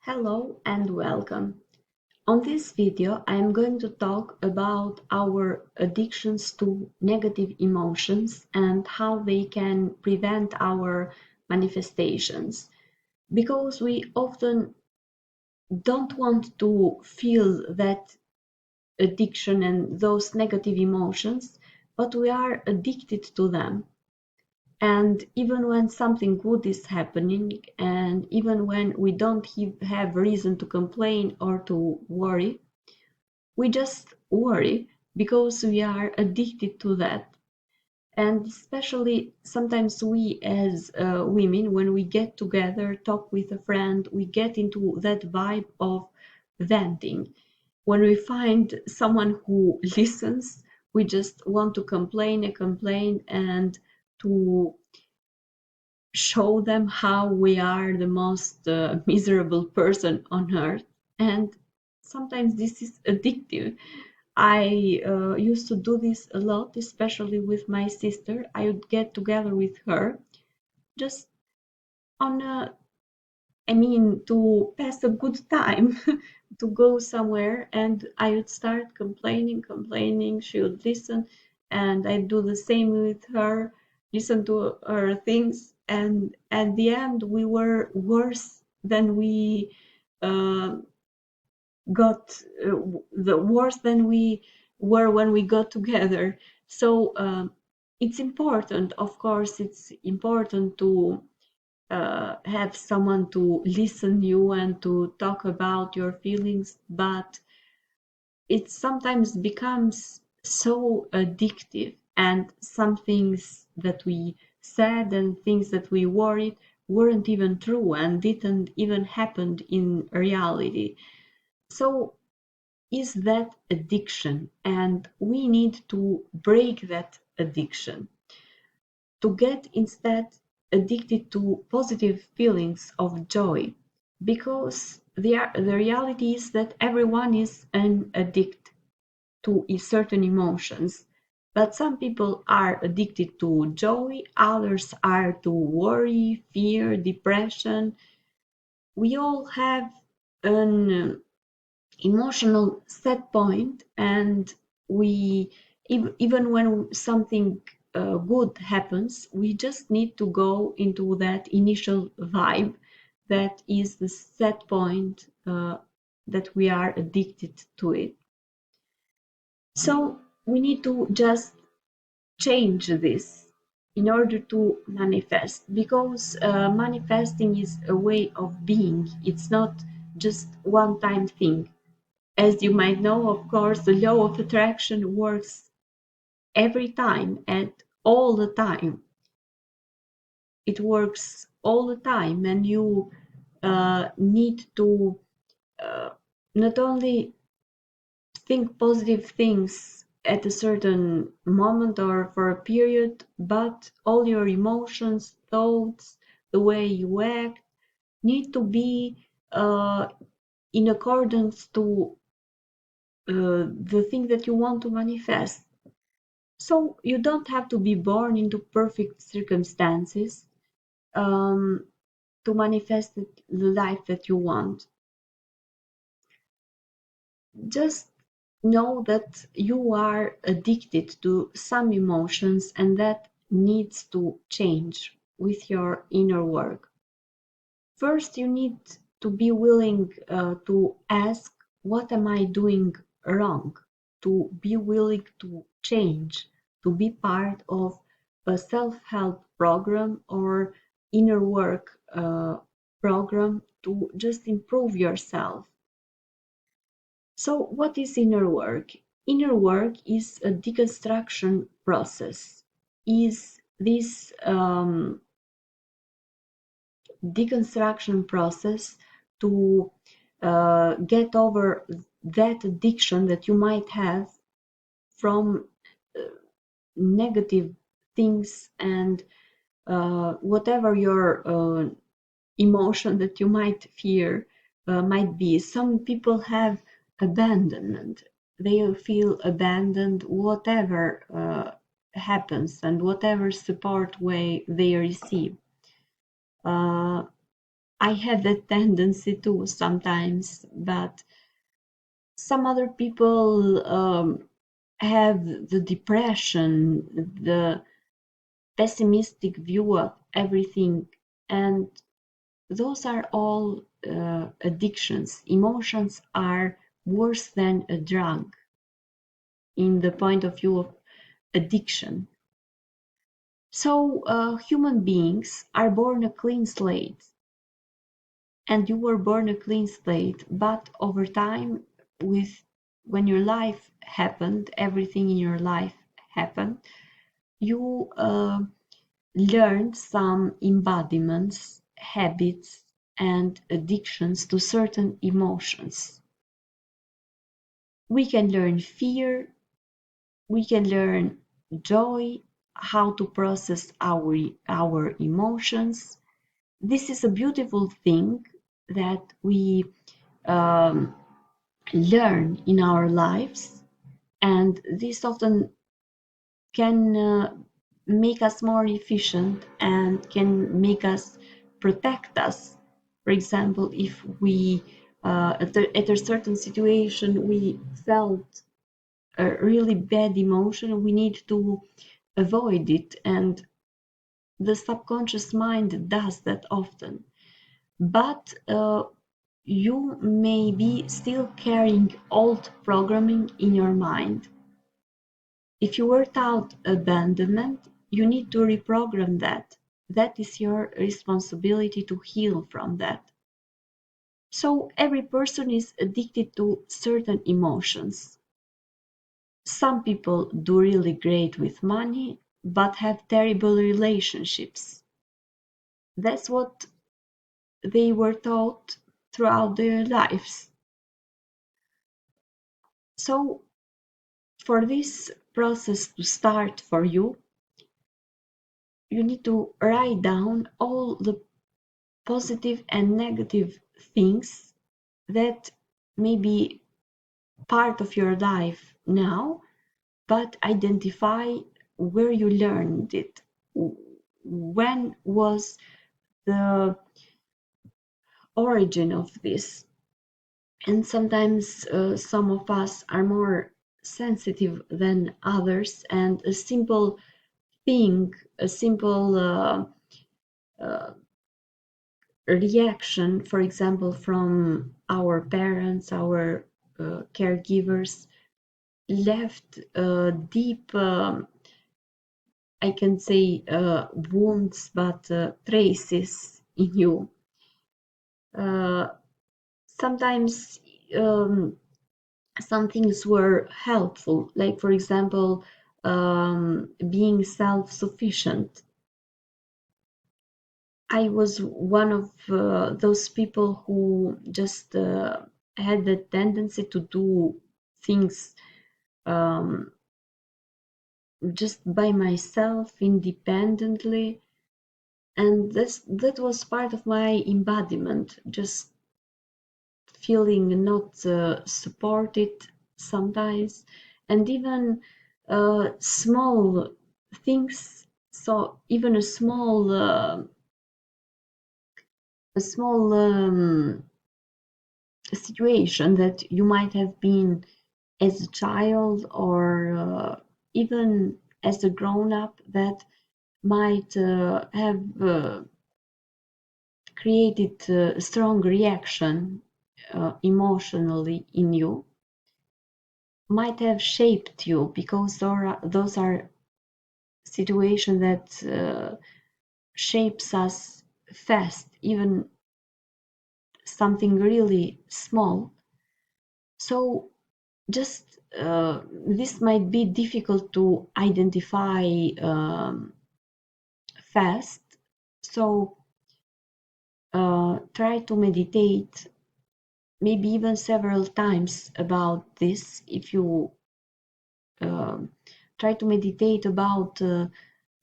Hello and welcome. On this video, I am going to talk about our addictions to negative emotions and how they can prevent our manifestations. Because we often don't want to feel that addiction and those negative emotions, but we are addicted to them. And even when something good is happening, and even when we don't have reason to complain or to worry, we just worry because we are addicted to that. And especially sometimes we as women, when we get together, talk with a friend, we get into that vibe of venting. When we find someone who listens, we just want to complain and complain and to show them how we are the most miserable person on earth. And sometimes this is addictive. I used to do this a lot, especially with my sister. I would get together with her just on a, to pass a good time, to go somewhere, and I would start complaining. She would listen, and I'd do the same with her, listen to her things, and at the end, we were worse than we uh, got, the worse than we were when we got together. So it's important, of course, it's important to have someone to listen you and to talk about your feelings, but it sometimes becomes so addictive, and some things that we said and things that we worried weren't even true and didn't even happen in reality. So is that addiction, and we need to break that addiction to get instead addicted to positive feelings of joy, because the reality is that everyone is an addict to certain emotions, but some people are addicted to joy, others are to worry, fear, depression. We all have an emotional set point, and we even when something good happens, we just need to go into that initial vibe that is the set point, that we are addicted to it. So we need to just change this in order to manifest, because manifesting is a way of being. It's not just one time thing. As you might know, of course, the law of attraction works every time and all the time. It works all the time, and you need to uh, not only think positive things at a certain moment or for a period, but all your emotions, thoughts, the way you act need to be in accordance to the thing that you want to manifest. So you don't have to be born into perfect circumstances um, to manifest the life that you want. Just know that you are addicted to some emotions, and that needs to change with your inner work. First, you need to be willing to ask, what am I doing wrong? To be willing to change, to be part of a self-help program or inner work program to just improve yourself. So, what is inner work? Inner work is a deconstruction process. Is this deconstruction process to get over that addiction that you might have from uh, negative things, and whatever your emotion that you might fear might be. Some people have abandonment. They feel abandoned whatever happens and whatever support way they receive. Uh, I have that tendency too sometimes, but some other people have the depression, the pessimistic view of everything, and those are all addictions. Emotions are worse than a drug in the point of view of addiction. So human beings are born a clean slate, and you were born a clean slate, but over time, with when your life happened, everything in your life happened, you learned some embodiments, habits, and addictions to certain emotions. We can learn fear, we can learn joy, how to process our emotions. This is a beautiful thing that we um, learn in our lives, and this often can make us more efficient and can make us protect us. For example, if we at a certain situation we felt a really bad emotion, we need to avoid it, and the subconscious mind does that often. But you may be still carrying old programming in your mind. If you were taught abandonment, you need to reprogram that. That is your responsibility to heal from that. So every person is addicted to certain emotions. Some people do really great with money, but have terrible relationships. That's what they were taught throughout their lives. So for this process to start for you, you need to write down all the positive and negative things that may be part of your life now, but identify where you learned it. When was the origin of this? And sometimes some of us are more sensitive than others, and a simple thing, a simple uh, reaction, for example, from our parents, our caregivers, left deep, I can say, wounds, but traces in you. Uh, Sometimes some things were helpful, like, for example, being self-sufficient. I was one of those people who just had the tendency to do things um, just by myself, independently, and that was part of my embodiment, just feeling not supported sometimes, and even small things. So even a small situation that you might have been as a child, or even as a grown up, that might have created a strong reaction emotionally in you, might have shaped you, because those are situations that shapes us fast, even something really small. So just this might be difficult to identify fast. So try to meditate, maybe even several times, about this. If you um try to meditate about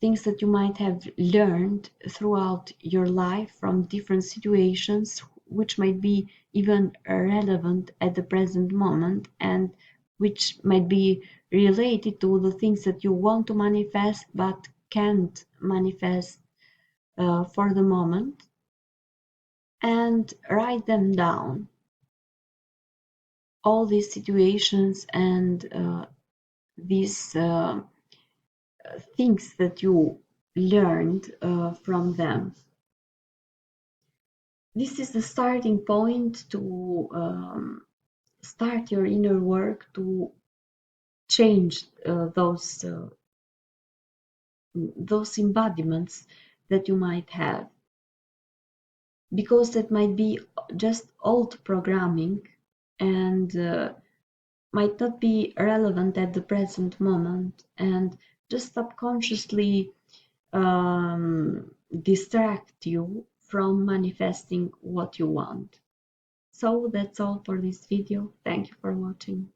things that you might have learned throughout your life from different situations, which might be even relevant at the present moment, and which might be related to the things that you want to manifest but can't manifest for the moment. and write them down, all these situations and these things that you learned from them. This is the starting point to start your inner work to change those embodiments that you might have, because that might be just old programming and might not be relevant at the present moment and just subconsciously distract you from manifesting what you want. So that's all for this video. Thank you for watching.